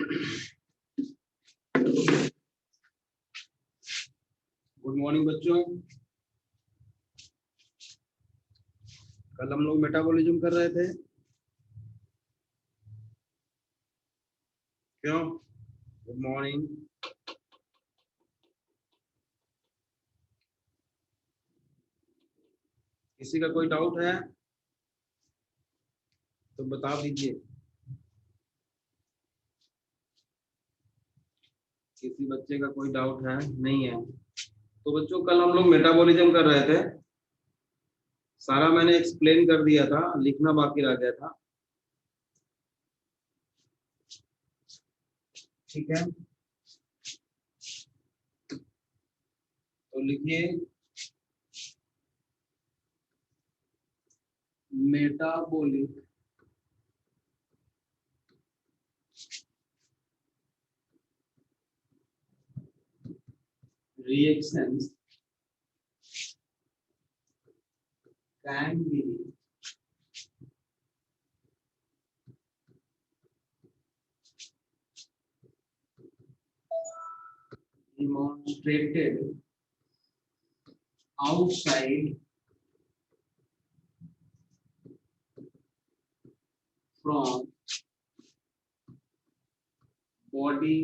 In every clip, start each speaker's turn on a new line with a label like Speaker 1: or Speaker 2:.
Speaker 1: Good morning बच्चों। कल हम लोग मेटाबॉलिज्म कर रहे थे, क्यों? Good morning. किसी का कोई डाउट है तो बता दीजिए। किसी बच्चे का कोई डाउट है? नहीं है तो बच्चों कल हम लोग मेटाबॉलिज्म कर रहे थे, सारा मैंने एक्सप्लेन कर दिया था, लिखना बाकी रह गया था। ठीक है, तो लिखिए metabolic reactions can be demonstrated outside from body,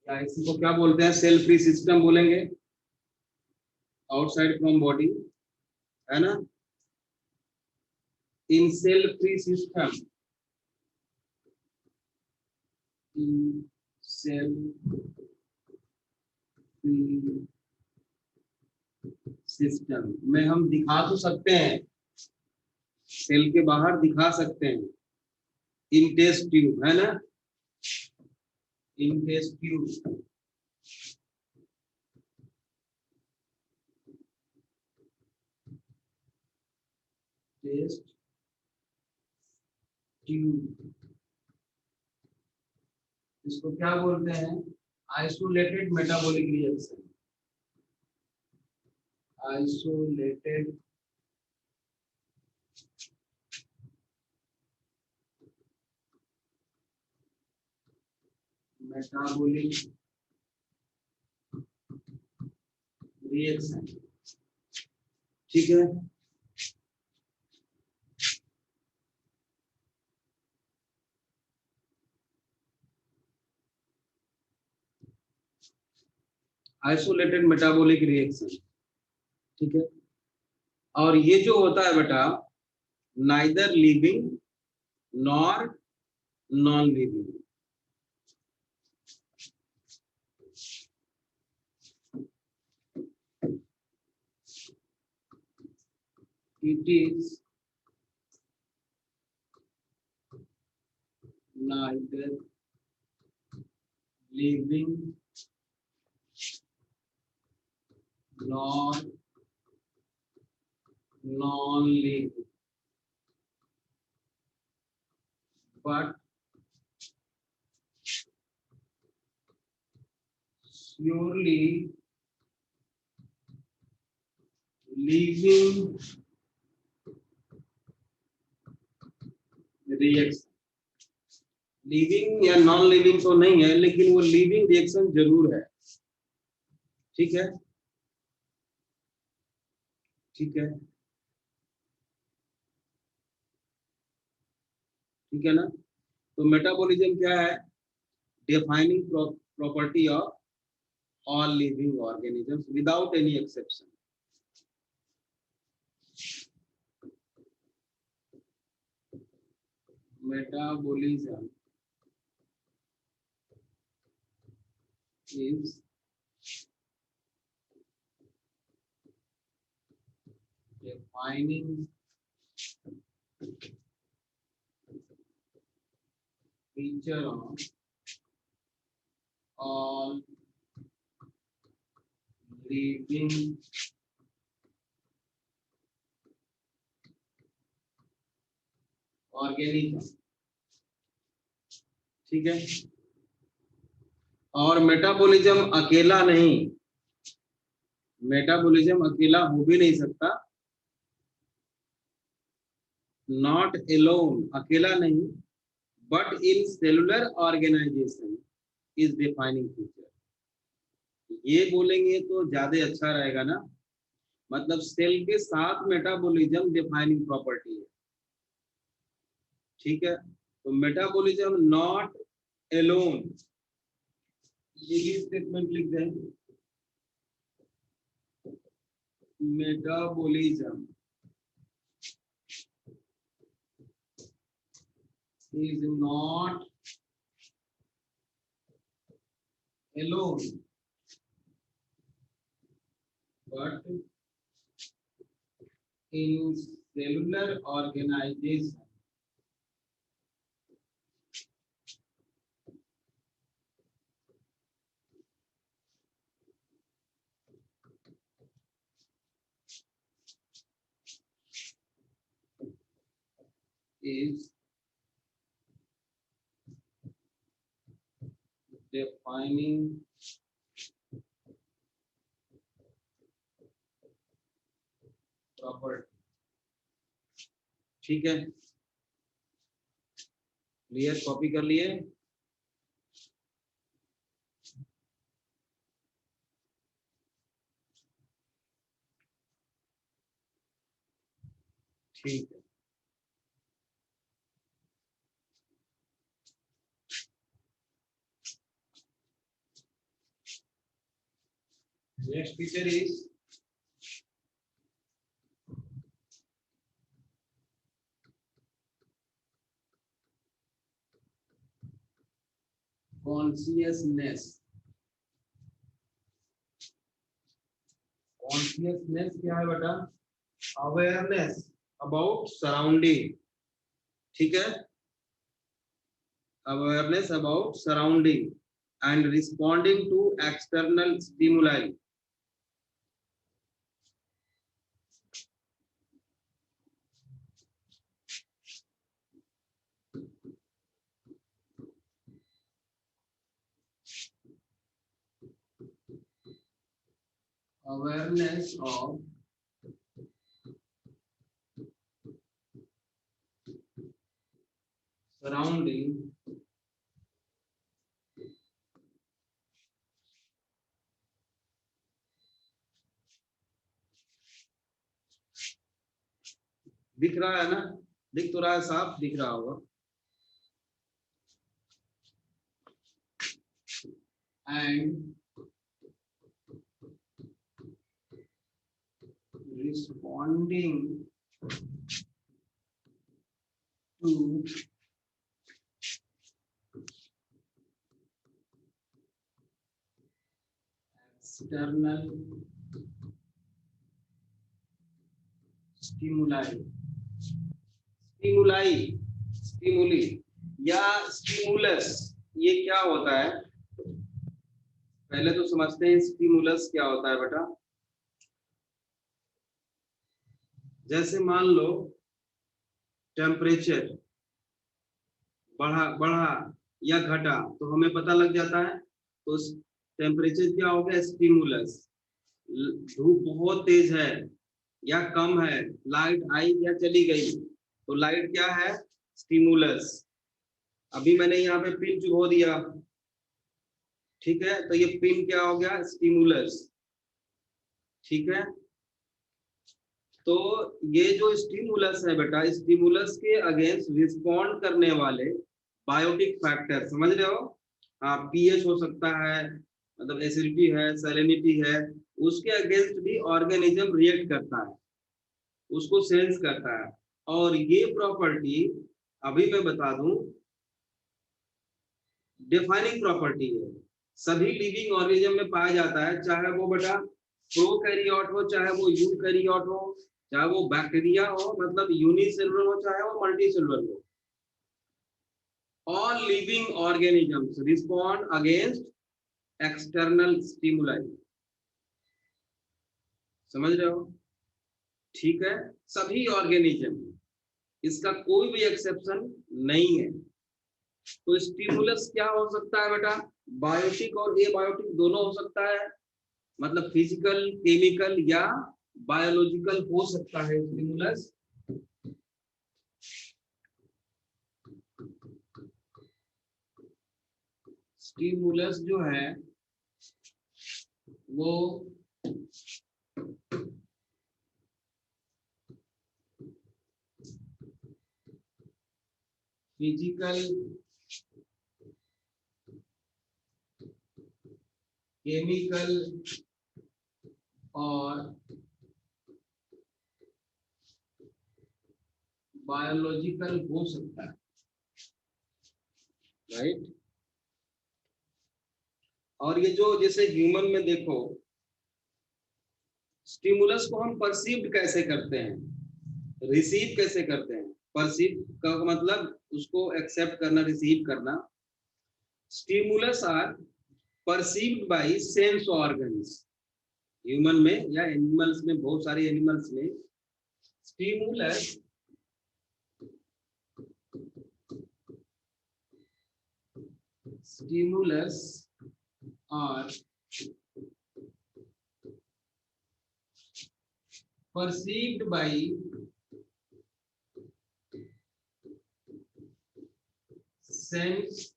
Speaker 1: या इसी को क्या बोलते हैं, सेल फ्री सिस्टम बोलेंगे, आउटसाइड फ्रॉम बॉडी, है ना। इन सेल फ्री सिस्टम, इन सेल फ्री सिस्टम में हम दिखा तो सकते हैं, सेल के बाहर दिखा सकते हैं, इन टेस्ट ट्यूब, है ना, इन टेस्ट ट्यूब। टेस्ट ट्यूब इसको क्या बोलते हैं? Isolated metabolic reaction, isolated metabolic reaction. ठीक है, आइसोलेटेड मेटाबॉलिक रिएक्शन। ठीक है, और ये जो होता है बेटा, neither living nor non living. It is neither living nor non living, but surely living reaction. Living या नॉन लिविंग तो नहीं है, लेकिन वो लिविंग रिएक्शन जरूर है। ठीक है, ठीक है, ठीक है ना। तो मेटाबॉलिज्म क्या है? Defining property of all living organisms without any exception. Metabolism is defining feature of all living organism। ठीक है, और मेटाबॉलिज्म अकेला नहीं, मेटाबॉलिज्म अकेला हो भी नहीं सकता, नॉट एलोन, अकेला नहीं, but in cellular organization is defining feature. ये बोलेंगे तो ज्यादा अच्छा रहेगा ना, मतलब सेल के साथ मेटाबॉलिज्म डिफाइनिंग प्रॉपर्टी है, ठीक है। तो मेटाबॉलिज्म नॉट एलोन, ये भी स्टेटमेंट लिख दें, metabolism is not alone but in cellular organization is defining property, ठीक है। क्लियर, कॉपी कर लिए? ठीक है, next feature is consciousness. Consciousness क्या है बेटा? अवेयरनेस अबाउट सराउंडिंग, ठीक है। Awareness about surrounding and responding to external stimuli. Awareness of surrounding दिख रहा है ना? दिख तो रहा है, साफ दिख रहा होगा। And responding to external stimuli, stimuli या स्टिमुलस, ये क्या होता है? पहले तो समझते हैं स्टिमुलस क्या होता है बेटा। जैसे मान लो टेम्परेचर बढ़ा या घटा तो हमें पता लग जाता है, तो टेम्परेचर क्या हो गया? स्टिमुलस। धूप बहुत तेज है या कम है, लाइट आई या चली गई, तो लाइट क्या है? स्टिमुलस। अभी मैंने यहाँ पे पिन चुभो दिया, ठीक है, तो ये पिन क्या हो गया? स्टिमुलस, ठीक है। तो ये जो स्टिमुलस है बेटा, स्टिमुलस के अगेंस्ट रिस्पॉन्ड करने वाले बायोटिक फैक्टर, समझ रहे हो? हाँ, पीएच हो सकता है, मतलब एसिडिटी है, सैलिनिटी है, उसके अगेंस्ट भी ऑर्गेनिज्म रिएक्ट करता है, उसको सेंस करता है। और ये प्रॉपर्टी अभी मैं बता दूं, डिफाइनिंग प्रॉपर्टी है, सभी लिविंग ऑर्गेनिज्म में पाया जाता है, चाहे वो बेटा प्रोकैरियोट हो, चाहे वो यूकैरियोट हो, चाहे वो बैक्टीरिया हो, मतलब यूनिसेलुलर हो, चाहे वो मल्टीसेलुलर हो। All living organisms respond against external stimuli, समझ रहे हो? ठीक है, सभी ऑर्गेनिज्म, इसका कोई भी एक्सेप्शन नहीं है। तो स्टिमुलस क्या हो सकता है बेटा? बायोटिक और एबायोटिक दोनों हो सकता है, मतलब फिजिकल, केमिकल या बायोलॉजिकल हो सकता है स्टिमुलस। स्टिमुलस जो है वो फिजिकल, केमिकल और बायोलॉजिकल हो सकता है, राइट। और ये जो जैसे ह्यूमन में देखो, स्टिमुलस को हम परसीव्ड कैसे करते हैं, रिसीव कैसे करते हैं। परसीव का मतलब उसको एक्सेप्ट करना, रिसीव करना। Stimulus are perceived by sense organs. Human में या एनिमल्स में, बहुत सारे एनिमल्स में stimulus are perceived by sense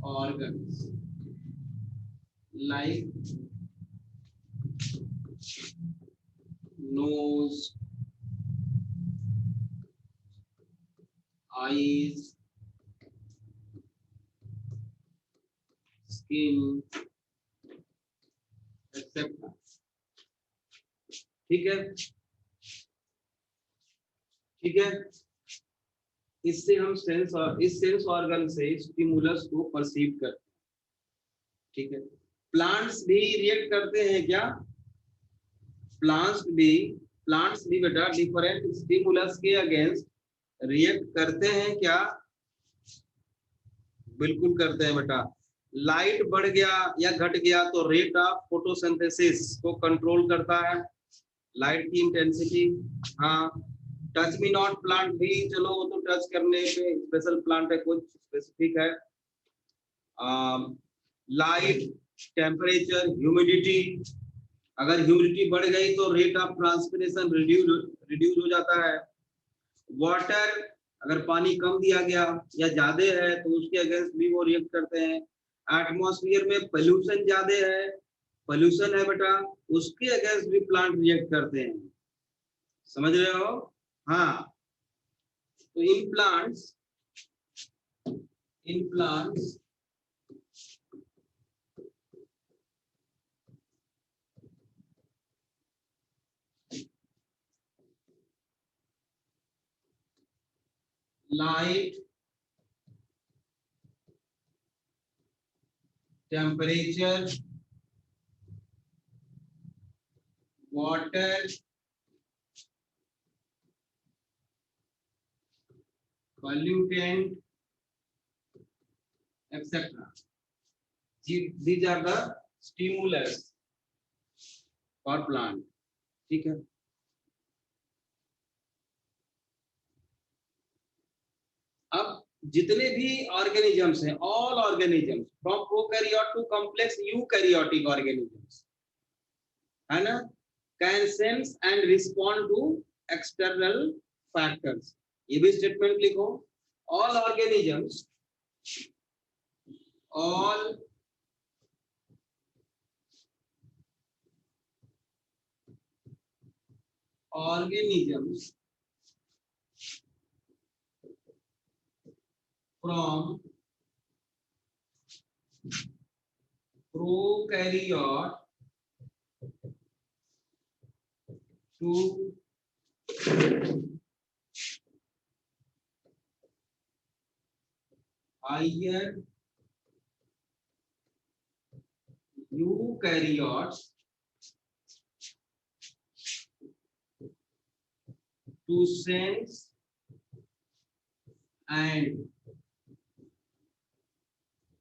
Speaker 1: organs like nose, eyes, skin, etc. ठीक है, ठीक है। इससे हम इस सेंस ऑर्गन से स्टिमुलस को परसीव करते हैं, ठीक है। प्लांट्स भी रिएक्ट करते हैं क्या? प्लांट्स भी बेटा डिफरेंट स्टिमुलस के अगेंस्ट रिएक्ट करते हैं क्या? बिल्कुल करते हैं बेटा। लाइट बढ़ गया या घट गया तो रेट ऑफ फोटोसिंथेसिस को कंट्रोल करता है, लाइट की इंटेंसिटी। हाँ, टच मी नॉट प्लांट भी, चलो वो तो टच करने पे स्पेशल प्लांट है, कुछ स्पेसिफिक है। Light, temperature, humidity. अगर ह्यूमिडिटी बढ़ गई तो रेट ऑफ ट्रांसपिरेशन रिड्यूस हो जाता है। वाटर, अगर पानी कम दिया गया या ज्यादा है तो उसके अगेंस्ट भी वो रिएक्ट करते हैं। एटमॉस्फेयर में पोल्यूशन ज्यादा है, पोल्यूशन है बेटा, उसके अगेंस्ट भी प्लांट रिएक्ट करते हैं, समझ रहे हो? हाँ, तो in plants light, temperature, water, pollutant, etc. These are the stimulus for plant, ठीक है। अब जितने भी ऑर्गेनिजम्स हैं, all organisms from prokaryote to complex eukaryotic organisms, है ना, can sense and respond to external factors. ये भी स्टेटमेंट लिखो। All organisms, all organisms from prokaryote to higher eukaryotes to sense and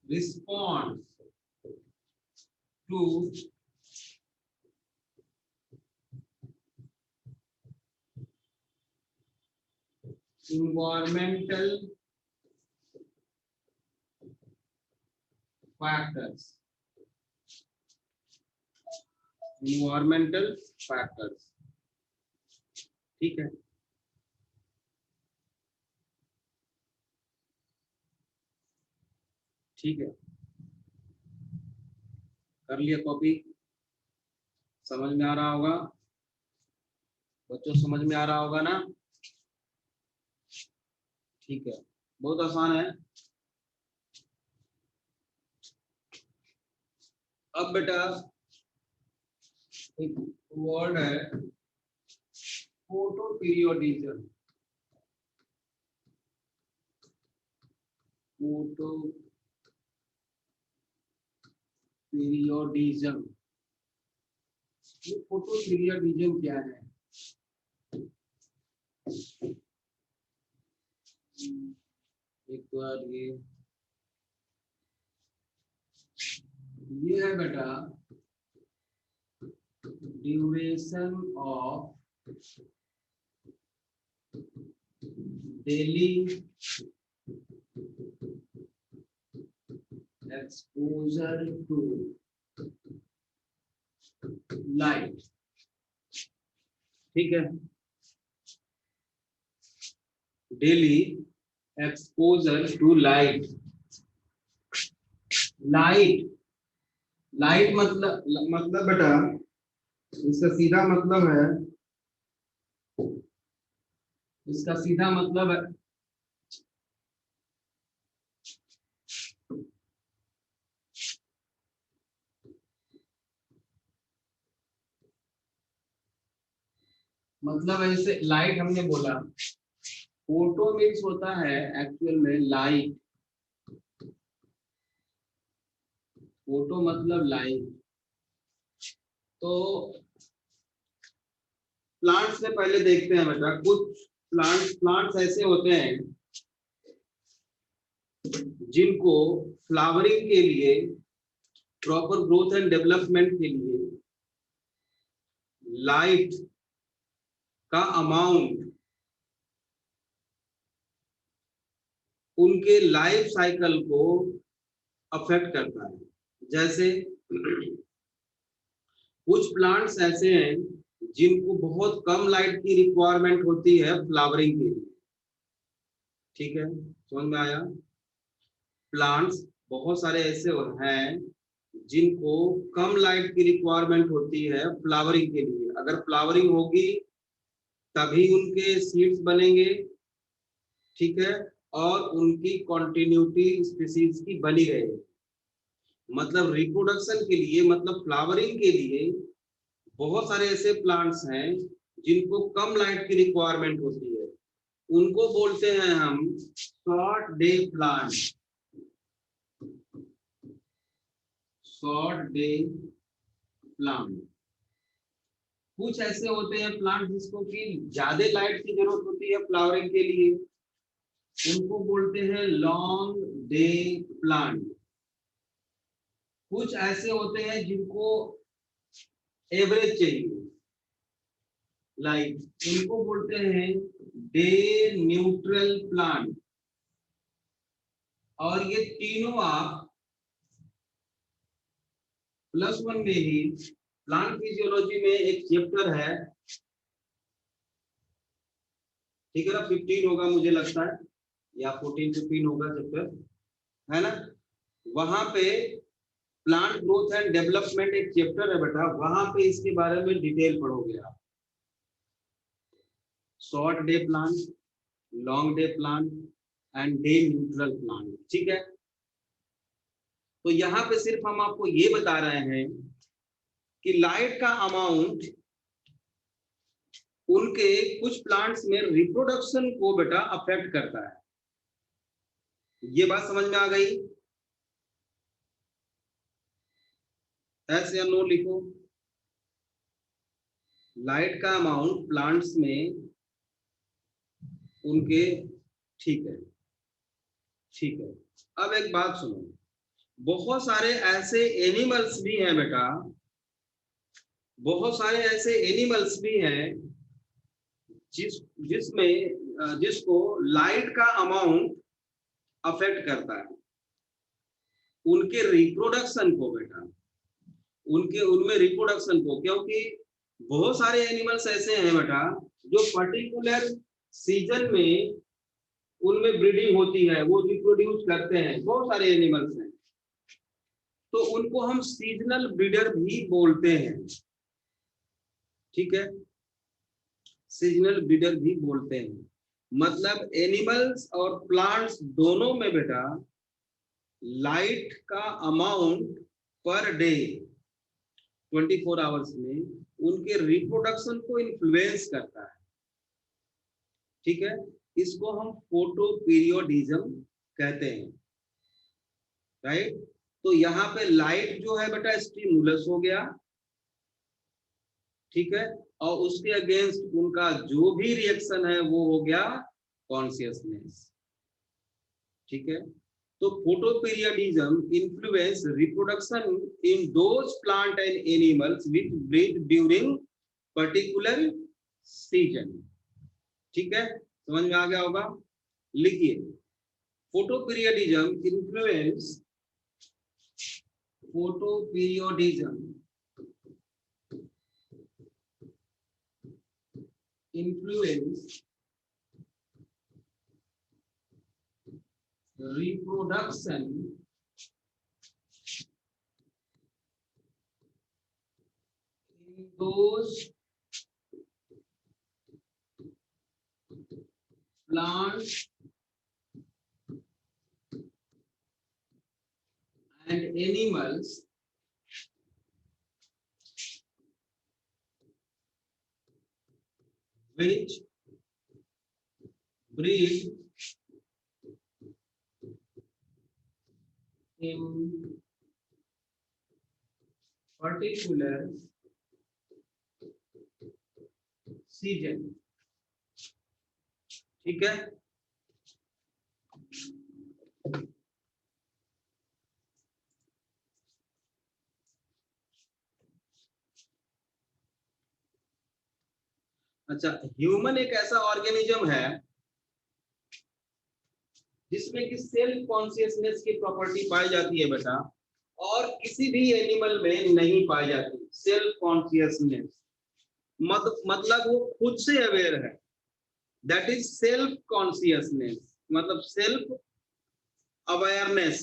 Speaker 1: respond to environmental factors, environmental factors, ठीक है। ठीक है, कर लिया कॉपी? समझ में आ रहा होगा बच्चों, समझ में आ रहा होगा ना? ठीक है, बहुत आसान है। अब बेटा एक वर्ड है फोटो पीरियोडिज्म। फोटो पीरियोडिज्म, ये फोटो पीरियोडिज्म क्या है? एक बार ये है बेटा duration of daily exposure to light. ठीक है, daily exposure to light. Light, light मतलब बेटा इसका सीधा मतलब है, इसका सीधा मतलब है मतलब ऐसे लाइट हमने बोला, फोटो मीन्स होता है एक्चुअल में लाइट। फोटो मतलब लाइट। तो प्लांट्स में पहले देखते हैं बेटा, कुछ प्लांट्स ऐसे होते हैं जिनको फ्लावरिंग के लिए, प्रॉपर ग्रोथ एंड डेवलपमेंट के लिए लाइट का अमाउंट उनके लाइफ साइकिल को अफेक्ट करता है। जैसे कुछ प्लांट्स ऐसे हैं जिनको बहुत कम लाइट की रिक्वायरमेंट होती है फ्लावरिंग के लिए। ठीक है, समझ में आया? प्लांट्स बहुत सारे ऐसे हैं जिनको कम लाइट की रिक्वायरमेंट होती है फ्लावरिंग के लिए। अगर फ्लावरिंग होगी तभी उनके सीड्स बनेंगे। ठीक है, और उनकी कंटिन्यूटी स्पीसीज की बनी रहेगी। मतलब रिप्रोडक्शन के लिए, मतलब फ्लावरिंग के लिए बहुत सारे ऐसे प्लांट्स हैं जिनको कम लाइट की रिक्वायरमेंट होती है, उनको बोलते हैं हम short day plant. Short day plant. कुछ ऐसे होते हैं प्लांट जिसको कि ज्यादा लाइट की जरूरत होती है फ्लावरिंग के लिए, उनको बोलते हैं लॉन्ग डे प्लांट। कुछ ऐसे होते हैं जिनको एवरेज चाहिए लाइट, उनको बोलते हैं डे न्यूट्रल प्लांट। और ये तीनों आप +1 में ही प्लांट फिजियोलॉजी में एक चैप्टर है, ठीक है ना, 15 होगा मुझे लगता है, या 14-15 होगा चैप्टर, है ना। वहां पे प्लांट ग्रोथ एंड डेवलपमेंट एक चैप्टर है बेटा, वहां पे इसके बारे में डिटेल पढ़ोगे आप। Short day plant, long day plant and day neutral plant. ठीक है, तो यहाँ पे सिर्फ हम आपको ये बता रहे हैं कि लाइट का अमाउंट उनके कुछ प्लांट्स में रिप्रोडक्शन को बेटा अफेक्ट करता है। ये बात समझ में आ गई? ऐसे या नो लिखो। लाइट का अमाउंट प्लांट्स में उनके, ठीक है, ठीक है। अब एक बात सुनो, बहुत सारे ऐसे एनिमल्स भी हैं बेटा, बहुत सारे ऐसे एनिमल्स भी हैं जिसको लाइट का अमाउंट अफेक्ट करता है उनके रिप्रोडक्शन को बेटा, उनमें रिप्रोडक्शन को। क्योंकि बहुत सारे एनिमल्स ऐसे हैं बेटा जो पर्टिकुलर सीजन में उनमें ब्रीडिंग होती है, वो रिप्रोड्यूस करते हैं, बहुत सारे एनिमल्स हैं, तो उनको हम सीजनल ब्रीडर भी बोलते हैं। ठीक है, सीजनल ब्रीडर भी बोलते हैं। मतलब एनिमल्स और प्लांट्स दोनों में बेटा लाइट का अमाउंट पर डे 24 आवर्स में उनके रिप्रोडक्शन को इन्फ्लुएंस करता है। ठीक है, इसको हम फोटो पीरियोडिज्म कहते हैं, राइट। तो यहाँ पे लाइट जो है बेटा स्टिमुलस हो गया, ठीक है, और उसके अगेंस्ट उनका जो भी रिएक्शन है वो हो गया कॉन्शियसनेस। ठीक है, तो photoperiodism influence reproduction in those plant and animals which breed during particular season. ठीक है, समझ में आ गया होगा। लिखिए, photoperiodism influence reproduction in those plants and animals which breed in particular season। ठीक है, अच्छा, ह्यूमन एक ऐसा ऑर्गेनिज्म है जिसमें कि सेल्फ कॉन्शियसनेस की प्रॉपर्टी पाई जाती है बेटा, और किसी भी एनिमल में नहीं पाई जाती सेल्फ कॉन्शियसनेस। मतलब वो खुद से अवेयर है, दैट इज सेल्फ कॉन्शियसनेस, मतलब self awareness,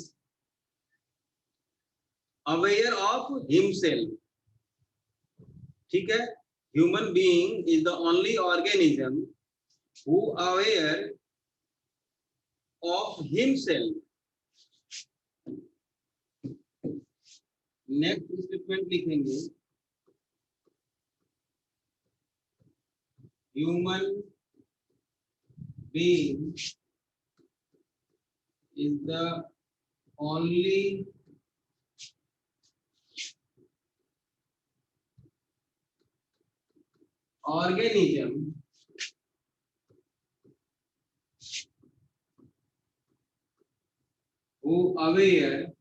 Speaker 1: aware of himself. ठीक है, human being is the only organism who aware of himself. Next statement लिखेंगे, human being is the only organism who aware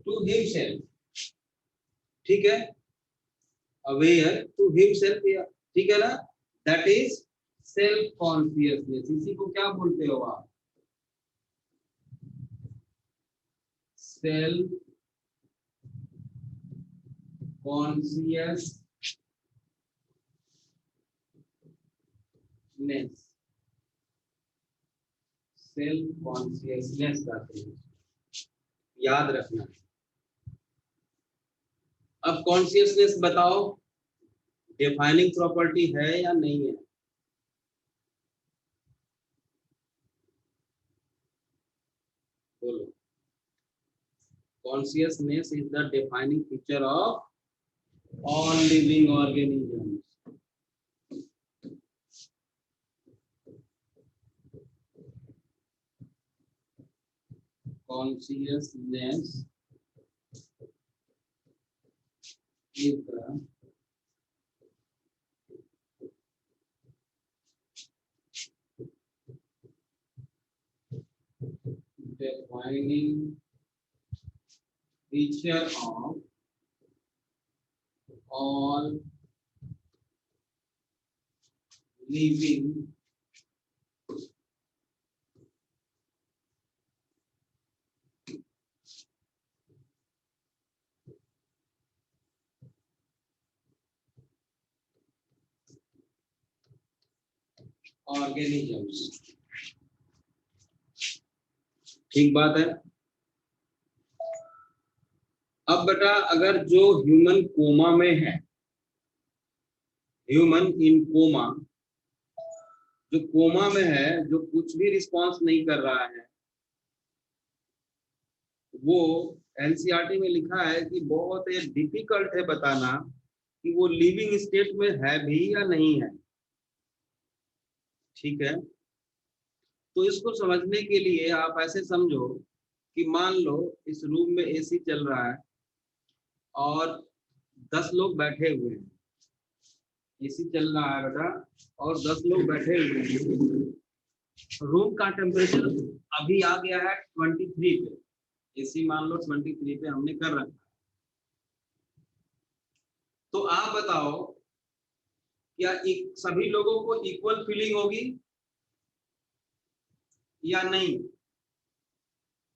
Speaker 1: to himself। ठीक है, aware to himself, ठीक है ना, that is self consciousness. इसी को क्या बोलते हो आप, सेल्फ कॉन्शियसनेस। सेल्फ कॉन्शियसनेस कहते हैं, याद रखना। अब कॉन्शियसनेस बताओ, डिफाइनिंग प्रॉपर्टी है या नहीं है? बोलो। Consciousness is the defining feature of all living organisms। Consciousness is the defining feature of all living organisms. ठीक बात है। अब बेटा अगर जो ह्यूमन कोमा में है, ह्यूमन इन कोमा, जो कोमा में है, जो कुछ भी रिस्पॉन्स नहीं कर रहा है, वो एनसीईआरटी में लिखा है कि बहुत डिफिकल्ट है बताना कि वो लिविंग स्टेट में है भी या नहीं है। ठीक है, तो इसको समझने के लिए आप ऐसे समझो कि मान लो इस रूम में एसी चल रहा है और 10 लोग बैठे हुए हैं, एसी चल रहा है बेटा और 10 लोग बैठे हुए हैं। रूम का टेम्परेचर अभी आ गया है 23 पे, एसी मान लो 23 पे हमने कर रखा है। तो आप बताओ क्या सभी लोगों को इक्वल फीलिंग होगी या नहीं?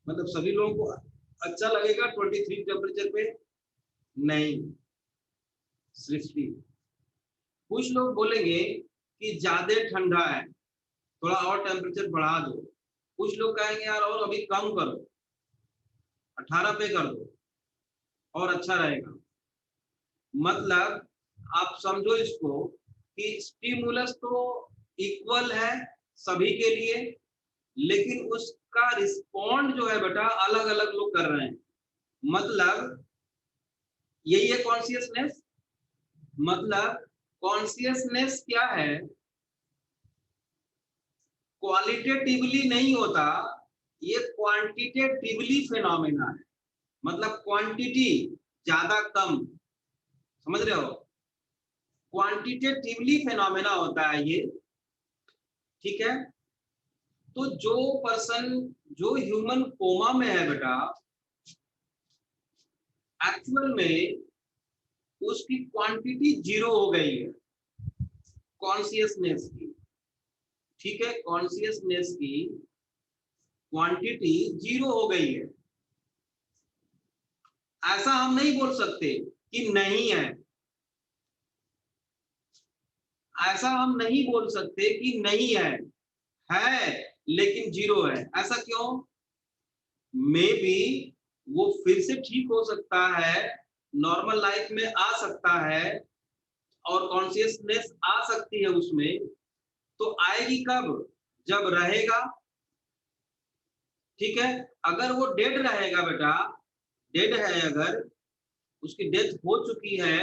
Speaker 1: मतलब सभी लोगों को अच्छा लगेगा 23 टेम्परेचर पे? नहीं। सृष्टि, कुछ लोग बोलेंगे कि ज्यादा ठंडा है, थोड़ा और टेम्परेचर बढ़ा दो। कुछ लोग कहेंगे यार और अभी कम करो, 18 पे कर दो और अच्छा रहेगा। मतलब आप समझो इसको कि स्टिमुलस तो इक्वल है सभी के लिए, लेकिन उसका रिस्पॉन्ड जो है बेटा अलग अलग लोग कर रहे हैं। मतलब यही है कॉन्शियसनेस। मतलब कॉन्शियसनेस क्या है, क्वालिटेटिवली नहीं होता, ये क्वांटिटेटिवली फिनोमेना है। मतलब क्वांटिटी ज्यादा कम, समझ रहे हो, क्वांटिटेटिवली फिनोमेना होता है ये। ठीक है, तो जो पर्सन, जो ह्यूमन कोमा में है बेटा, एक्चुअल में उसकी क्वांटिटी 0 हो गई है कॉन्शियसनेस की। ठीक है, कॉन्शियसनेस की क्वांटिटी 0 हो गई है। ऐसा हम नहीं बोल सकते कि नहीं है, ऐसा हम नहीं बोल सकते कि नहीं है लेकिन 0 है। ऐसा क्यों? मे बी वो फिर से ठीक हो सकता है, नॉर्मल लाइफ में आ सकता है और कॉन्शियसनेस आ सकती है उसमें। तो आएगी कब? जब रहेगा। ठीक है, अगर वो डेड रहेगा बेटा, डेड है, अगर उसकी डेथ हो चुकी है,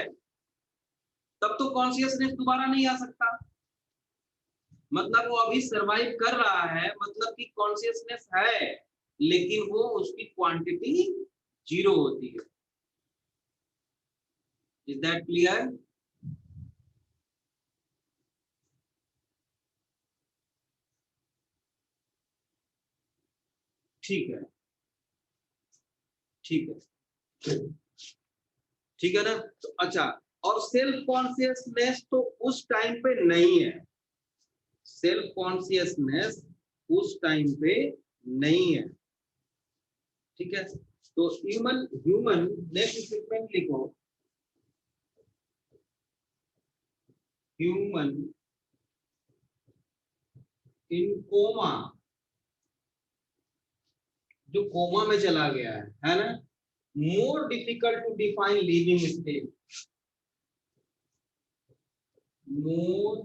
Speaker 1: तब तो कॉन्शियसनेस दोबारा नहीं आ सकता। मतलब वो अभी सरवाइव कर रहा है, मतलब कि कॉन्शियसनेस है, लेकिन वो उसकी क्वांटिटी 0 होती है। Is that clear? ठीक है, ठीक है, ठीक है ना। तो अच्छा, और सेल्फ कॉन्शियसनेस तो उस टाइम पे नहीं है, सेल्फ कॉन्शियसनेस उस टाइम पे नहीं है। ठीक है, तो ह्यूमन ह्यूमन नेक्स्ट स्टेटमेंट लिखो, ह्यूमन इन कोमा, जो कोमा में चला गया है ना, more difficult to define living state, more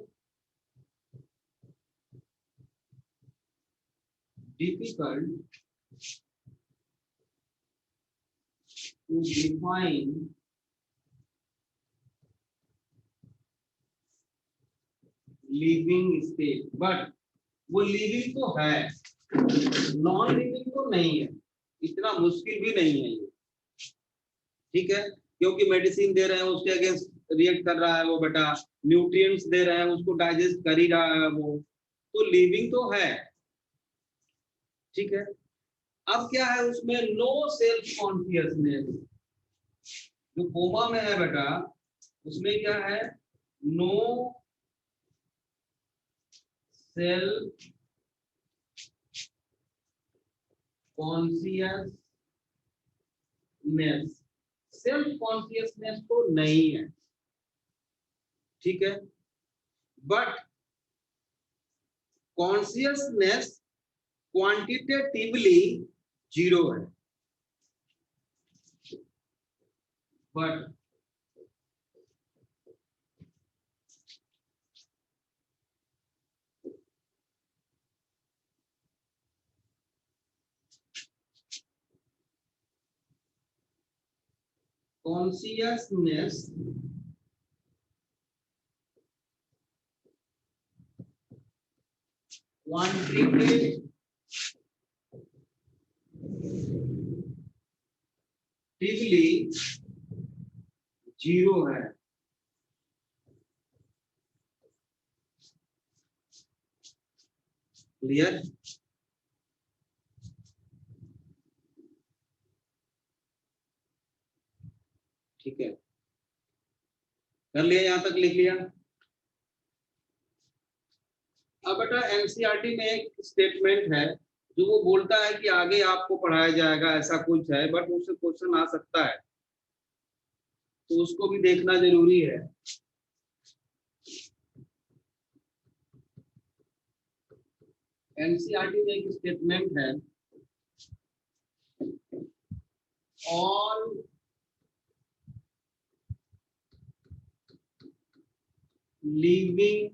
Speaker 1: difficult to define living state. But वो लिविंग तो है, नॉन लिविंग तो नहीं है, इतना मुश्किल भी नहीं है ये। ठीक है, क्योंकि मेडिसिन दे रहे हैं उसके अगेंस्ट रिएक्ट कर रहा है वो बेटा, न्यूट्रिएंट्स दे रहे हैं उसको डाइजेस्ट कर ही रहा है वो, तो लिविंग तो है। ठीक है, अब क्या है उसमें, नो सेल्फ कॉन्शियसनेस। जो कोमा में है बेटा उसमें क्या है, no self consciousness, self consciousness तो नहीं है। ठीक है, बट कॉन्शियसनेस क्वांटिटेटिवली 0 है, बट कॉन्शियसनेस क्वांटिटेटिवली 0 है। क्लियर? ठीक है, कर लिया, यहां तक लिख लिया। अब बेटा एनसीईआरटी में एक स्टेटमेंट है जो वो बोलता है कि आगे आपको पढ़ाया जाएगा, ऐसा कुछ है, बट उससे क्वेश्चन आ सकता है, तो उसको भी देखना जरूरी है। एनसीईआरटी में एक स्टेटमेंट है, all living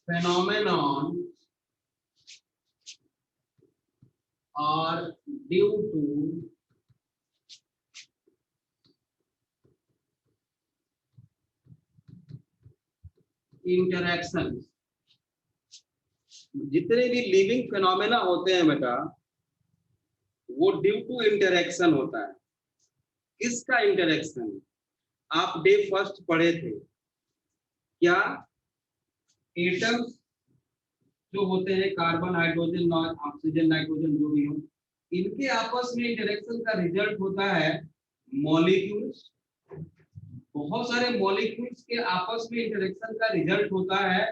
Speaker 1: phenomenon are due to interaction। जितने भी लिविंग फिनोमेना होते हैं बेटा, वो ड्यू टू इंटरेक्शन होता है। किसका इंटरेक्शन? आप डे फर्स्ट पढ़े थे क्या? एटम्स जो होते हैं, कार्बन, हाइड्रोजन, ऑक्सीजन, नाइट्रोजन, जो भी हो, इनके आपस में इंटरेक्शन का रिजल्ट होता है मॉलिक्यूल्स। बहुत सारे मॉलिक्यूल्स के आपस में इंटरेक्शन का रिजल्ट होता है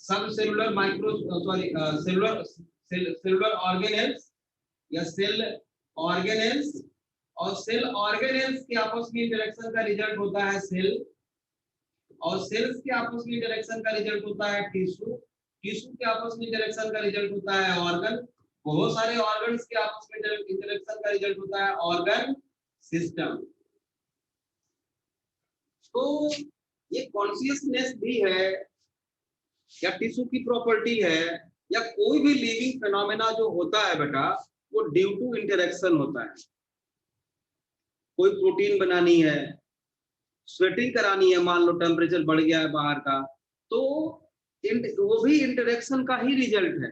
Speaker 1: सब सेलुलर माइक्रो सेलुलर ऑर्गेनेल्स या सेल ऑर्गेनेल्स, और सेल ऑर्गेनेल्स के आपस में इंटरेक्शन का रिजल्ट होता है सेल, और सेल्स के आपस में इंटरेक्शन का रिजल्ट होता है टिश्यू, टिश्यू के आपस में इंटरेक्शन का रिजल्ट होता है ऑर्गन, बहुत सारे ऑर्गन्स के आपस में इंटरेक्शन का रिजल्ट होता है ऑर्गन सिस्टम। तो ये कॉन्शियसनेस भी है, या टिश्यू की प्रॉपर्टी है, या कोई भी लिविंग फिनोमेना जो होता है बेटा, वो ड्यू टू इंटरेक्शन होता है। कोई प्रोटीन बनानी है, स्वेटिंग करानी है, मान लो टेम्परेचर बढ़ गया है बाहर का, तो वो भी इंटरेक्शन का ही रिजल्ट है,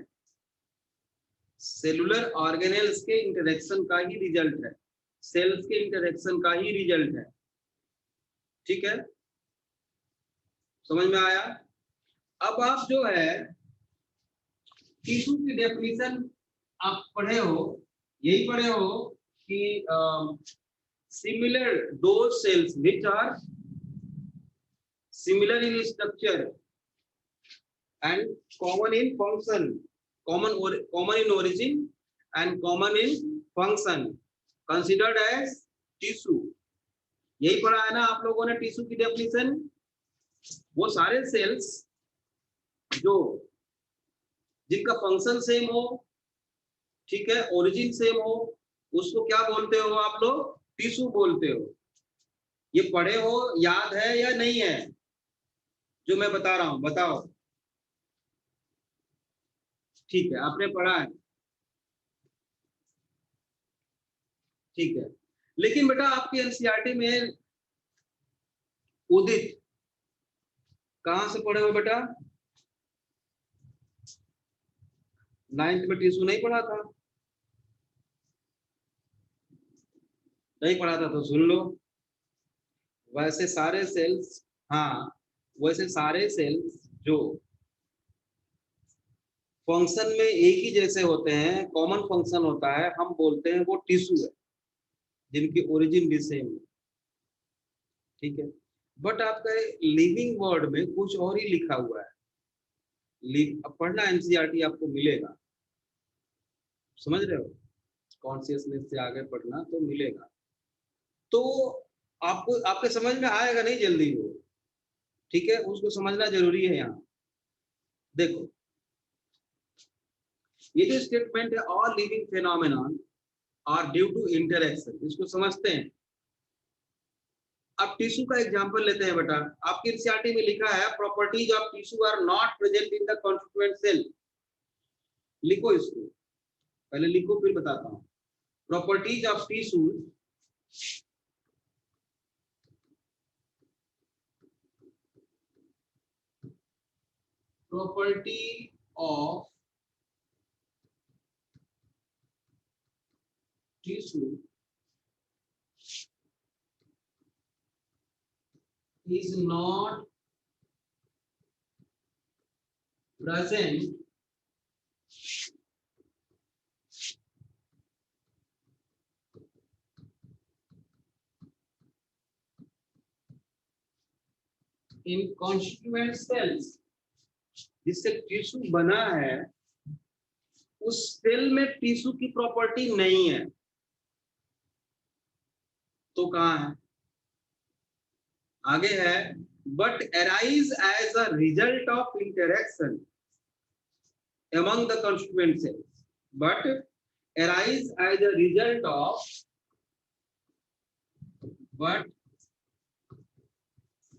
Speaker 1: सेलुलर ऑर्गेनेल्स के इंटरेक्शन का ही रिजल्ट है, सेल्स के इंटरेक्शन का ही रिजल्ट है। ठीक है, समझ में आया? अब आप जो है टिश्यू की डेफिनेशन आप पढ़े हो, यही पढ़े हो कि similar those cells which are similar in structure and common in function, common in origin and common in function considered as tissue। यही पढ़ा है ना आप लोगों ने टिश्यू की डेफिनेशन। वो सारे सेल्स जो जिनका फंक्शन सेम हो, ठीक है, ओरिजिन सेम हो, उसको क्या बोलते हो आप लोग? टिश्यू बोलते हो। ये पढ़े हो, याद है या नहीं है जो मैं बता रहा हूं? बताओ। ठीक है, आपने पढ़ा है, ठीक है। लेकिन बेटा आपकी एनसीईआरटी में उदित कहां से पढ़े हो बेटा? 9th में टिश्यू नहीं पढ़ा था? नहीं पढ़ा था तो सुन लो। वैसे सारे सेल्स, हाँ, वैसे सारे सेल्स जो फंक्शन में एक ही जैसे होते हैं, कॉमन फंक्शन होता है, हम बोलते हैं वो टिश्यू है, जिनकी ओरिजिन भी सेम है। ठीक है, बट आपका लिविंग वर्ड में कुछ और ही लिखा हुआ है। पढ़ना एनसीईआरटी आपको मिलेगा, समझ रहे हो? कॉन्शियसनेस से आगे पढ़ना तो मिलेगा। तो आपको आपके समझ में आएगा नहीं जल्दी वो, ठीक है, उसको समझना जरूरी है। यहाँ देखो ये जो स्टेटमेंट है, all living phenomenon are due to interaction, इसको समझते हैं। अब टिश्यू का एग्जांपल लेते हैं बेटा। आपकी एनसीईआरटी में लिखा है properties of tissue are not present in the constituent cell. लिखो इसको, पहले लिखो फिर बताता हूं। Properties of tissue property of tissue is not present in constituent cells। जिससे टिश्यू बना है उस सेल में टिश्यू की प्रॉपर्टी नहीं है, तो कहां है? आगे है, but arise as a result of interaction among the constituent cells, but arise as a result of, but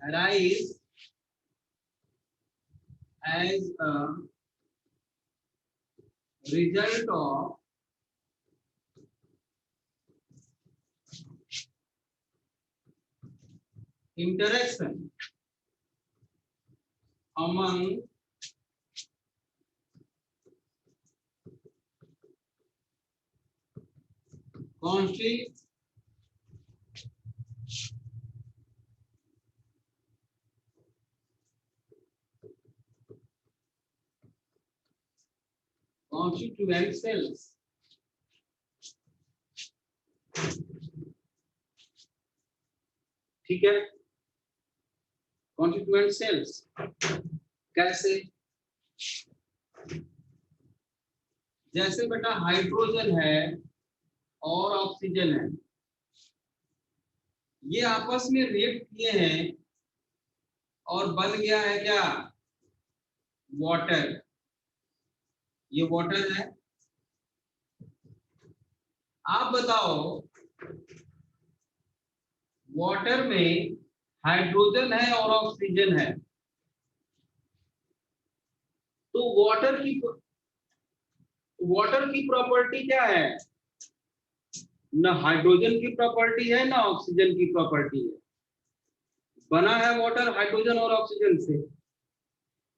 Speaker 1: arise as a result of interaction among constituent cells। ठीक है, कॉन्स्टिट्यूएंट सेल्स कैसे? जैसे बेटा हाइड्रोजन है और ऑक्सीजन है, ये आपस में रिएक्ट किए हैं और बन गया है क्या? वाटर। ये वाटर है। आप बताओ, वाटर में हाइड्रोजन है और ऑक्सीजन है, तो वाटर की प्रॉपर्टी क्या है? ना हाइड्रोजन की प्रॉपर्टी है ना ऑक्सीजन की प्रॉपर्टी है। बना है वाटर हाइड्रोजन और ऑक्सीजन से,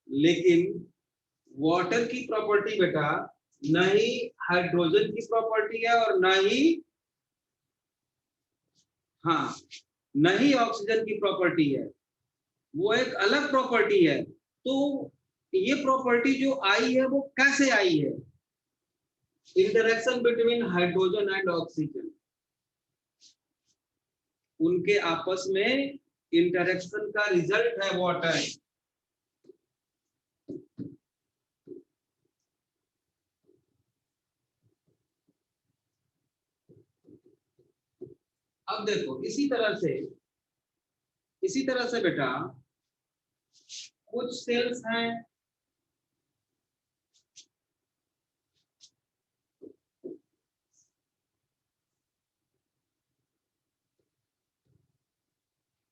Speaker 1: लेकिन वाटर की प्रॉपर्टी बेटा न ही हाइड्रोजन की प्रॉपर्टी है और न ही ऑक्सीजन की प्रॉपर्टी है, वो एक अलग प्रॉपर्टी है। तो ये प्रॉपर्टी जो आई है वो कैसे आई है? Interaction between hydrogen and oxygen, उनके आपस में इंटरेक्शन का रिजल्ट है वाटर। अब देखो इसी तरह से बेटा कुछ सेल्स हैं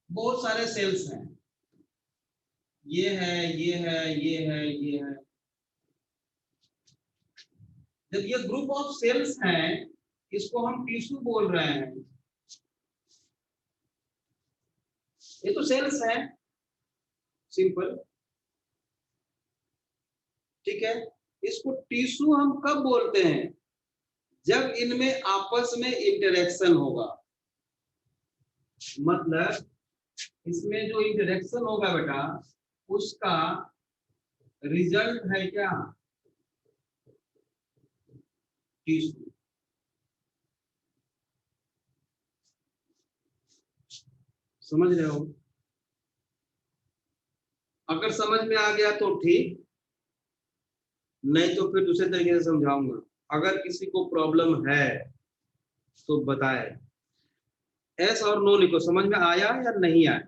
Speaker 1: बहुत सारे सेल्स हैं, ये है ये है ये है ये है। जब ये ग्रुप ऑफ सेल्स हैं इसको हम टिश्यू बोल रहे हैं। ये तो सेल्स हैं, सिंपल, ठीक है। इसको टिश्यू हम कब बोलते हैं? जब इनमें आपस में इंटरेक्शन होगा, मतलब इसमें जो इंटरेक्शन होगा बेटा उसका रिजल्ट है क्या? टिश्यू। समझ रहे हो? अगर समझ में आ गया तो ठीक, नहीं तो फिर दूसरे तरीके से समझाऊंगा। अगर किसी को प्रॉब्लम है तो बताए। एस और नो लिखो, समझ में आया या नहीं आया?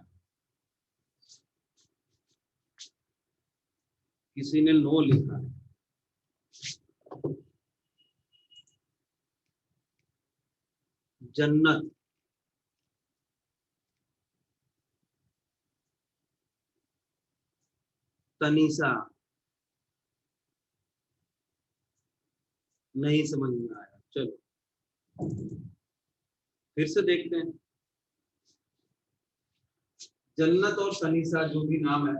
Speaker 1: किसी ने नो लिखा है। जन्नत, तनीसा, नहीं समझ में आया। चलो फिर से देखते हैं। जन्नत और तनीसा जो भी नाम है,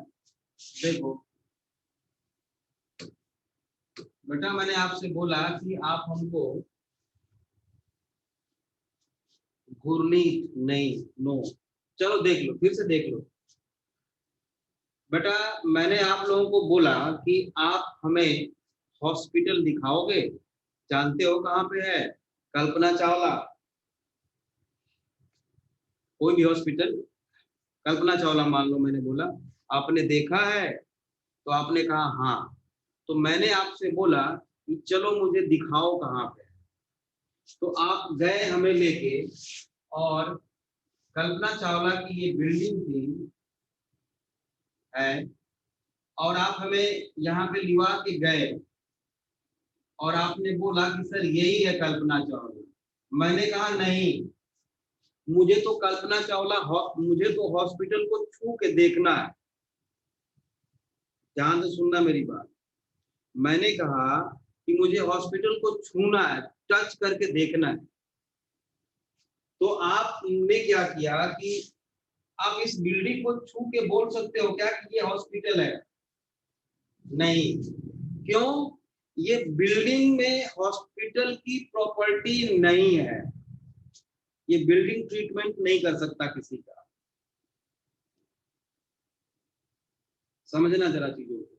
Speaker 1: देखो बेटा मैंने आपसे बोला कि आप हमको गुरनीत नहीं, नो, चलो देख लो, फिर से देख लो बेटा। मैंने आप लोगों को बोला कि आप हमें हॉस्पिटल दिखाओगे, जानते हो कहाँ पे है? कल्पना चावला, कोई भी हॉस्पिटल, कल्पना चावला मान लो मैंने बोला, आपने देखा है? तो आपने कहा हाँ। तो मैंने आपसे बोला कि चलो मुझे दिखाओ कहाँ पे। तो आप गए हमें लेके, और कल्पना चावला की ये बिल्डिंग थी है, और आप हमें यहाँ पे लिवा के गए, और आपने बोला कि सर यही है कल्पना चावला। मैंने कहा नहीं, मुझे तो कल्पना चावला, मुझे तो हॉस्पिटल को छू के देखना है। ध्यान से सुनना मेरी बात। मैंने कहा कि मुझे हॉस्पिटल को छूना है, टच करके देखना है। तो आपने क्या किया कि आप इस बिल्डिंग को छू के बोल सकते हो क्या कि ये हॉस्पिटल है? नहीं। क्यों? ये बिल्डिंग में हॉस्पिटल की प्रॉपर्टी नहीं है। ये बिल्डिंग ट्रीटमेंट नहीं कर सकता किसी का। समझना जरा चीजों को।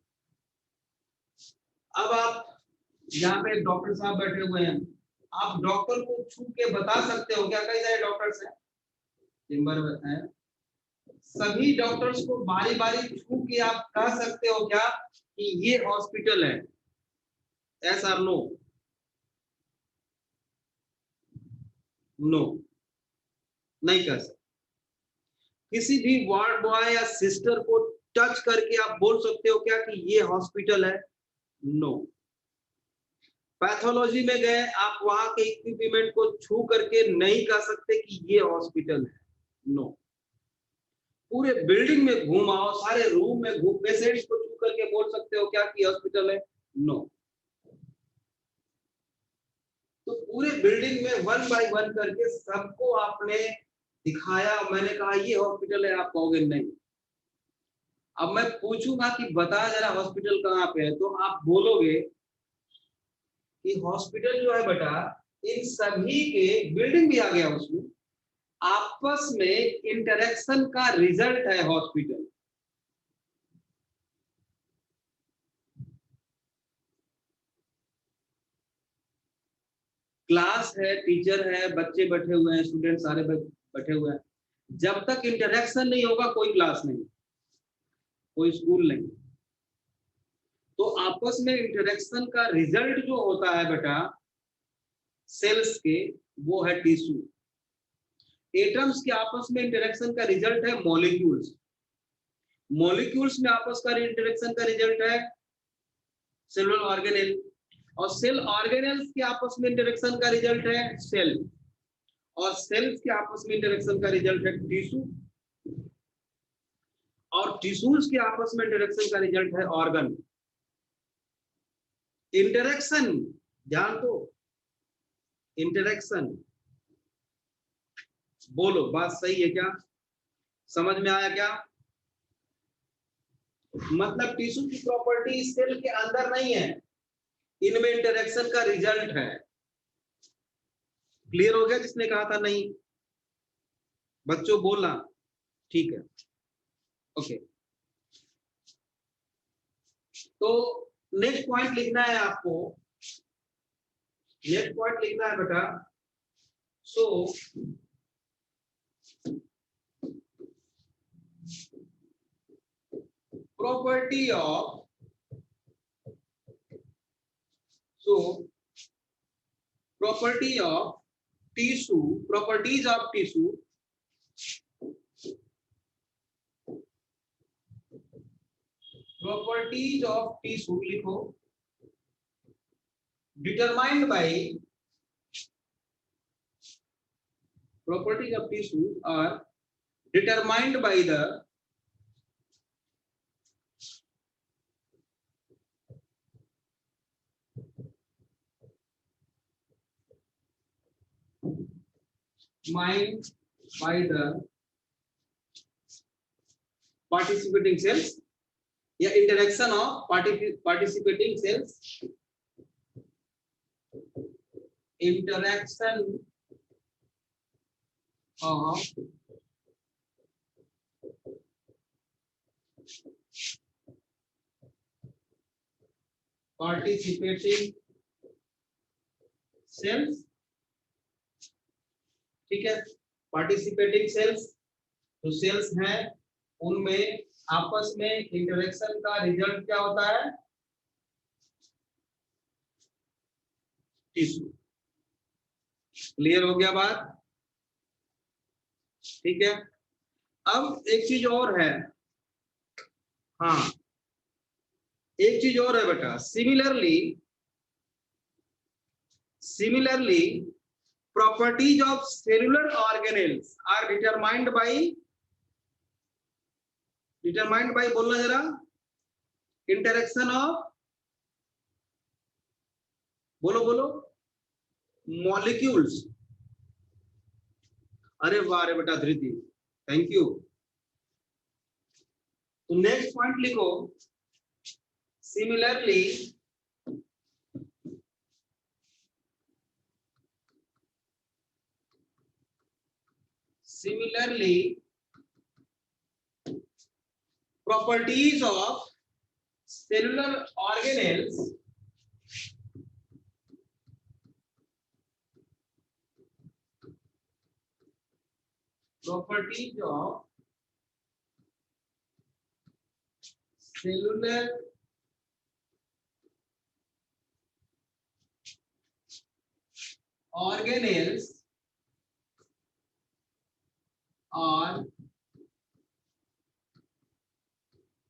Speaker 1: अब आप यहाँ पे डॉक्टर साहब बैठे हुए हैं, आप डॉक्टर को छू के बता सकते हो क्या? कई सारे डॉक्टर्स हैं चेंबर में है, सभी डॉक्टर्स को बारी बारी छू के आप कह सकते हो क्या कि ये हॉस्पिटल है? यस और नो? नो, नहीं कर सकते। किसी भी वार्ड बॉय या सिस्टर को टच करके आप बोल सकते हो क्या कि ये हॉस्पिटल है? नो। पैथोलॉजी में गए, आप वहां के इक्विपमेंट को छू करके नहीं कह सकते कि ये हॉस्पिटल है? नो। पूरे बिल्डिंग में घुमाओ, सारे रूम में घूम, पेशेंट्स को छू करके बोल सकते हो क्या कि हॉस्पिटल है? नो। तो पूरे बिल्डिंग में वन बाय वन करके सबको आपने दिखाया, मैंने कहा ये हॉस्पिटल है, आप कहोगे नहीं। अब मैं पूछूंगा कि बता जरा हॉस्पिटल कहाँ पे है, तो आप बोलोगे कि हॉस्पिटल जो है बेटा, इन सभी के, बिल्डिंग भी आ गया उसमें, आपस में इंटरेक्शन का रिजल्ट है हॉस्पिटल। क्लास है, टीचर है, बच्चे बैठे हुए हैं, स्टूडेंट सारे बैठे हुए हैं, जब तक इंटरेक्शन नहीं होगा कोई क्लास नहीं, कोई स्कूल नहीं। तो आपस में इंटरेक्शन का रिजल्ट जो होता है बेटा सेल्स के, वो है टिश्यू। एटम्स के आपस में इंटरेक्शन का रिजल्ट है मॉलिक्यूल्स। मॉलिक्यूल्स में आपस का इंटरेक्शन का रिजल्ट है सेलुलर ऑर्गेनेल, और सेल ऑर्गेनेल्स के आपस में इंटरेक्शन का रिजल्ट है सेल, और सेल्स के आपस में इंटरेक्शन का रिजल्ट है टिश्यू, और टिश्यूज के आपस में इंटरेक्शन का रिजल्ट है ऑर्गन। इंटरेक्शन, ध्यान दो, इंटरेक्शन। बोलो बात सही है क्या? समझ में आया क्या? मतलब टिश्यू की प्रॉपर्टी सेल के अंदर नहीं है, इनमें इंटरेक्शन का रिजल्ट है। क्लियर हो गया? जिसने कहा था नहीं, बच्चों बोलना, ठीक है, ओके। तो नेक्स्ट पॉइंट लिखना है आपको, नेक्स्ट पॉइंट लिखना है बेटा। So property of, so property of tissue, properties of tissue properties of tissue लिखो, determined by properties of tissue are determined by the mind by the participating cells या interaction of participating cells, interaction of participating cells, ठीक है। Participating sales जो sales हैं उनमें आपस में interaction का रिजल्ट क्या होता है, टिश्यू। क्लियर हो गया बात, ठीक है। अब एक चीज और है, हाँ एक चीज और है बेटा, similarly properties of cellular organelles are determined by बोलना जरा, interaction of, बोलो molecules। अरे वाह रे बेटा धृति, थैंक यू। तो नेक्स्ट पॉइंट लिखो, similarly properties of cellular organelles are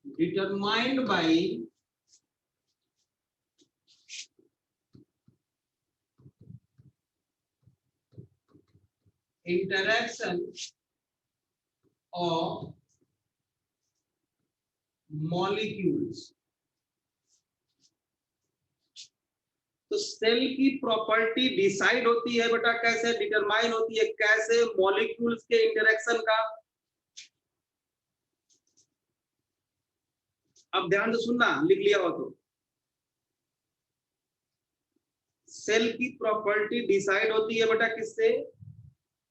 Speaker 1: determined by interaction of molecules। तो सेल की प्रॉपर्टी डिसाइड होती है बेटा कैसे, डिटरमाइन होती है कैसे, मॉलिक्यूल्स के इंटरेक्शन का। अब ध्यान से सुनना, लिख लिया हो तो, सेल की प्रॉपर्टी डिसाइड होती है बेटा किससे,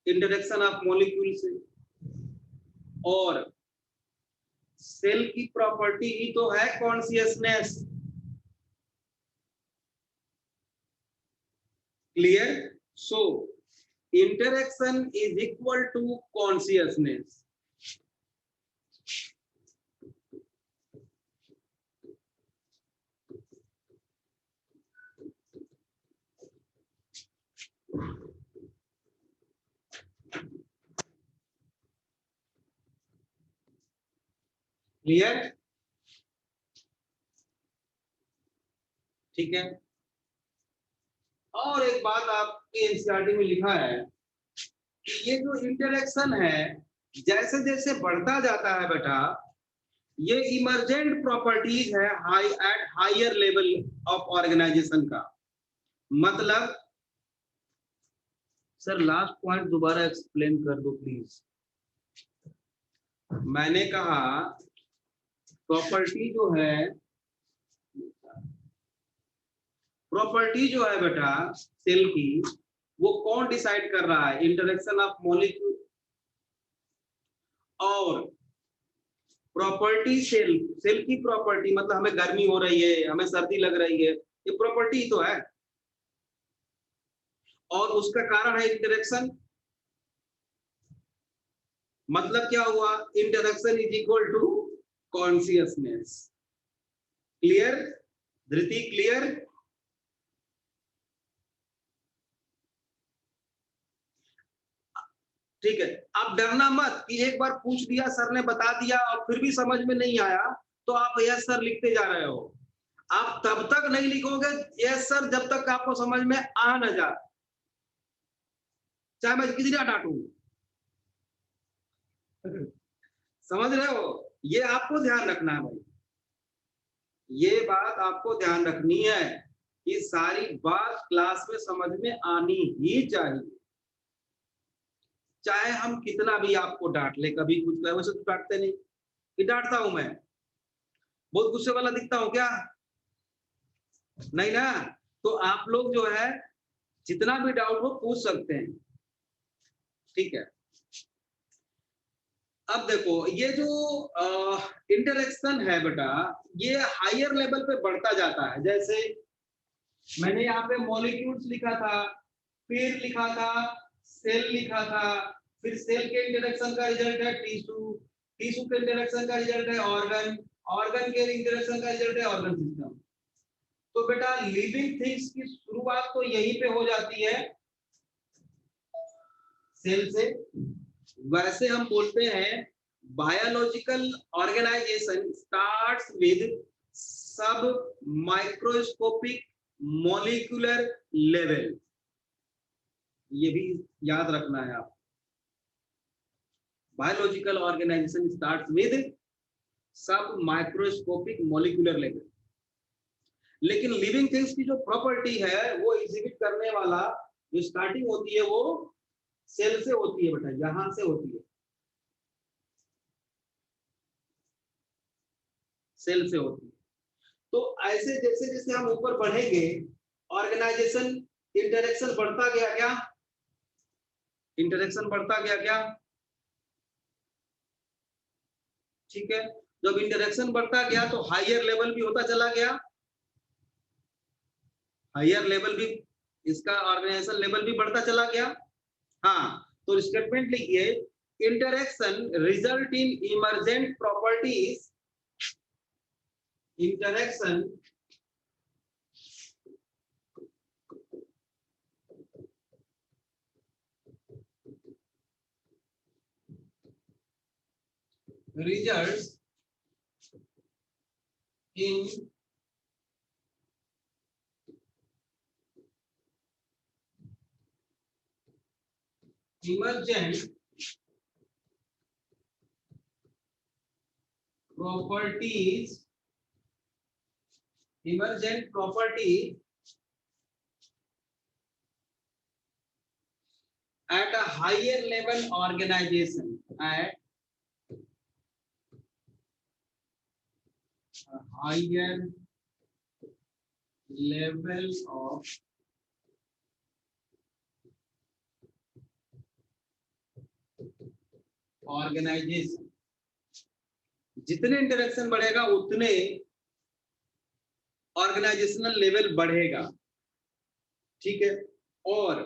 Speaker 1: इंटरेक्शन ऑफ मॉलिक्यूल से। और सेल की प्रॉपर्टी ही तो है consciousness. Clear, so interaction is equal to consciousness. Clear, ठीक है। और एक बात आपके एनसीईआरटी में लिखा है कि ये जो इंटरेक्शन है जैसे जैसे बढ़ता जाता है बेटा, ये इमर्जेंट प्रॉपर्टीज है high at higher level of organization का। मतलब सर लास्ट पॉइंट दोबारा एक्सप्लेन कर दो प्लीज। मैंने कहा प्रॉपर्टी जो है बेटा सेल की, वो कौन डिसाइड कर रहा है, इंटरेक्शन ऑफ मॉलिक्यूल। और प्रॉपर्टी सेल की प्रॉपर्टी मतलब हमें गर्मी हो रही है, हमें सर्दी लग रही है, ये प्रॉपर्टी ही तो है। और उसका कारण है इंटरेक्शन। मतलब क्या हुआ, interaction is equal to consciousness. Clear Dhriti, clear. ठीक है, अब डरना मत कि एक बार पूछ दिया, सर ने बता दिया और फिर भी समझ में नहीं आया तो आप यस सर लिखते जा रहे हो। आप तब तक नहीं लिखोगे यस सर जब तक आपको समझ में आ न जाए, चाहे मैं किसी ना डांटू। समझ रहे हो? ये आपको ध्यान रखना है भाई, ये बात आपको ध्यान रखनी है कि सारी बात क्लास में समझ में आनी ही चाहिए, चाहे हम कितना भी आपको डांट ले, कभी कुछ कहे। वैसे तो डांटते नहीं कि डांटता हूं मैं, बहुत गुस्से वाला दिखता हूं क्या? नहीं ना। तो आप लोग जो है जितना भी डाउट हो पूछ सकते हैं, ठीक है। अब देखो ये जो इंटरेक्शन है बेटा, ये हायर लेवल पे बढ़ता जाता है। जैसे मैंने यहाँ पे मॉलिक्यूल्स लिखा था, फिर लिखा था सेल लिखा था, फिर सेल के इंटरेक्शन का रिजल्ट है टिश्यू, टिश्यू के इंटरेक्शन का रिजल्ट है ऑर्गन, ऑर्गन के इंटरेक्शन का रिजल्ट है ऑर्गन सिस्टम। तो बेटा लिविंग थिंग्स की शुरुआत तो यहीं पे हो जाती है, सेल से। वैसे हम बोलते हैं बायोलॉजिकल ऑर्गेनाइजेशन स्टार्ट्स विद सब माइक्रोस्कोपिक मॉलिक्यूलर लेवल, ये भी याद रखना है आप। बायोलॉजिकल ऑर्गेनाइजेशन स्टार्ट्स विद सब माइक्रोस्कोपिक मॉलिक्यूलर लेवल, लेकिन लिविंग थिंग्स की जो प्रॉपर्टी है वो एग्जिबिट करने वाला जो स्टार्टिंग होती है वो सेल से होती है बेटा, यहां से होती है, सेल से होती है। तो ऐसे जैसे जैसे हम ऊपर बढ़ेंगे ऑर्गेनाइजेशन इंटरेक्शन बढ़ता गया क्या, इंटरेक्शन बढ़ता गया क्या, ठीक है। जब इंटरेक्शन बढ़ता गया तो हायर लेवल भी होता चला गया, हायर लेवल भी, इसका ऑर्गेनाइजेशन लेवल भी बढ़ता चला गया। हाँ, तो स्टेटमेंट लिखिए interaction result in emergent properties, interaction results in emergent properties, emergent property at a higher level organization, at a higher level of organization. जितने इंटरेक्शन बढ़ेगा उतने ऑर्गेनाइजेशनल लेवल बढ़ेगा, ठीक है। और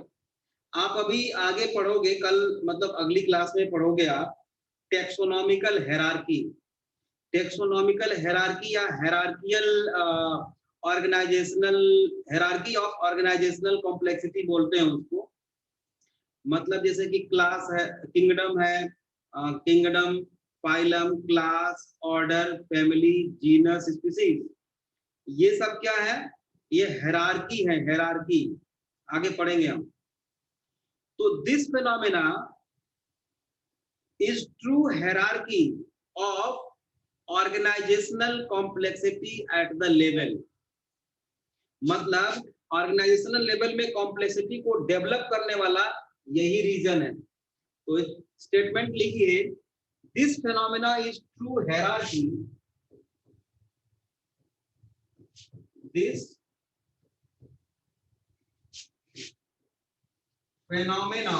Speaker 1: आप अभी आगे पढ़ोगे, कल मतलब अगली क्लास में पढ़ोगे आप टेक्सोनॉमिकल हेरारकी, टेक्सोनॉमिकल हेरारकी या hierarchical organisational, hierarchy of organisational complexity बोलते हैं उसको। मतलब जैसे कि क्लास है, किंगडम है, kingdom, phylum, class, order, family, genus, species, ये सब क्या है, ये हेरारकी है, हेरारकी आगे पढ़ेंगे हम। तो this phenomena is true hierarchy of organisational complexity at the level, मतलब ऑर्गेनाइजेशनल लेवल में कॉम्प्लेक्सिटी को डेवलप करने वाला यही रीजन है। तो स्टेटमेंट लिखिए this phenomena is true hierarchy, this phenomena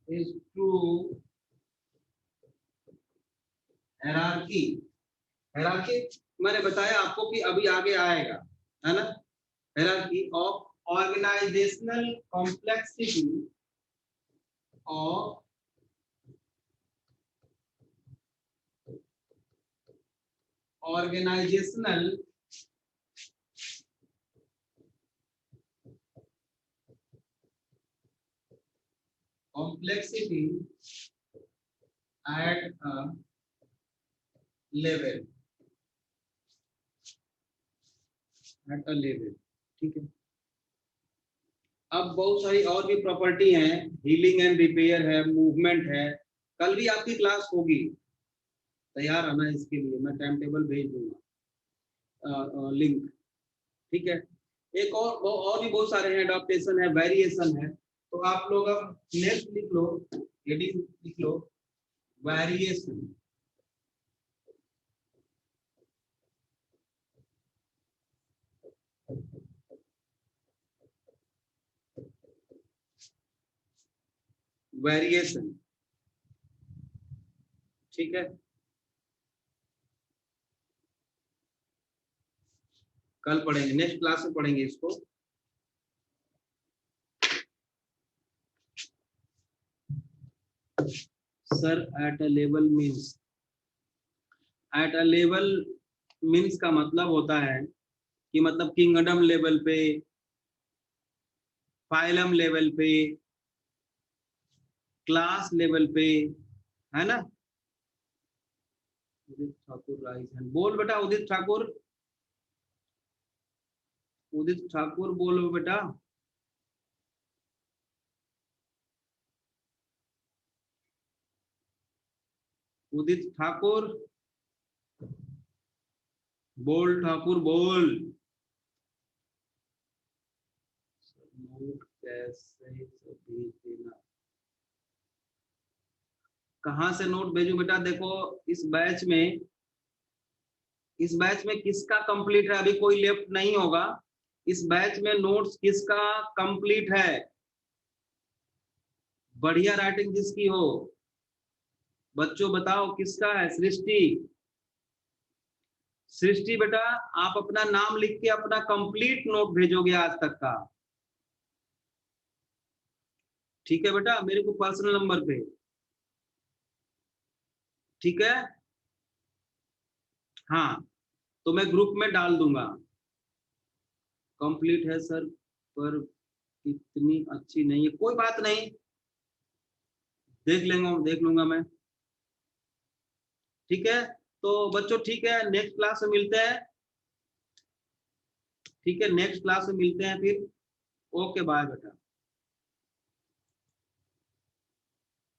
Speaker 1: is true hierarchy, hierarchy मैंने बताया आपको कि अभी आगे आएगा, है ना। hierarchy of organizational complexity of organizational complexity at a level, ठीक है। अब बहुत सारी और भी प्रॉपर्टी हैं, हीलिंग एंड रिपेयर है, मूवमेंट है। कल भी आपकी क्लास होगी, तैयार आना इसके लिए, मैं टाइम टेबल भेज दूंगा, लिंक, ठीक है। एक और भी बहुत सारे हैं, एडाप्टेशन है, वेरिएशन है। तो आप लोग अब नेक्स्ट लिख लो, हेडिंग लिख लो, वेरिएशन। वेरिएशन, ठीक है। कल पढ़ेंगे, नेक्स्ट क्लास में पढ़ेंगे इसको। Sir at a level means, at a level means का मतलब होता है कि मतलब किंगडम लेवल पे, फाइलम लेवल पे, क्लास लेवल पे, है ना। उदित ठाकुर राइज हैंड, बोल बेटा उदित ठाकुर, उदित ठाकुर बोलो बेटा। उदित ठाकुर बोल, ठाकुर बोल। नोट कैसे भेज देना, कहाँ से नोट भेजू बेटा। देखो इस बैच में किसका कंप्लीट है, अभी कोई लेफ्ट नहीं होगा। इस बैच में नोट्स किसका कंप्लीट है, बढ़िया राइटिंग जिसकी हो, बच्चों बताओ किसका है। सृष्टि, सृष्टि बेटा आप अपना नाम लिख के अपना कंप्लीट नोट भेजोगे आज तक का, ठीक है बेटा, मेरे को पर्सनल नंबर पे, ठीक है। हाँ, तो मैं ग्रुप में डाल दूंगा। कंप्लीट है सर, पर इतनी अच्छी नहीं है, कोई बात नहीं, देख लूंगा मैं, ठीक है। तो बच्चों ठीक है, नेक्स्ट क्लास में मिलते हैं, ठीक है, नेक्स्ट क्लास में मिलते हैं फिर। ओके बाय बेटा।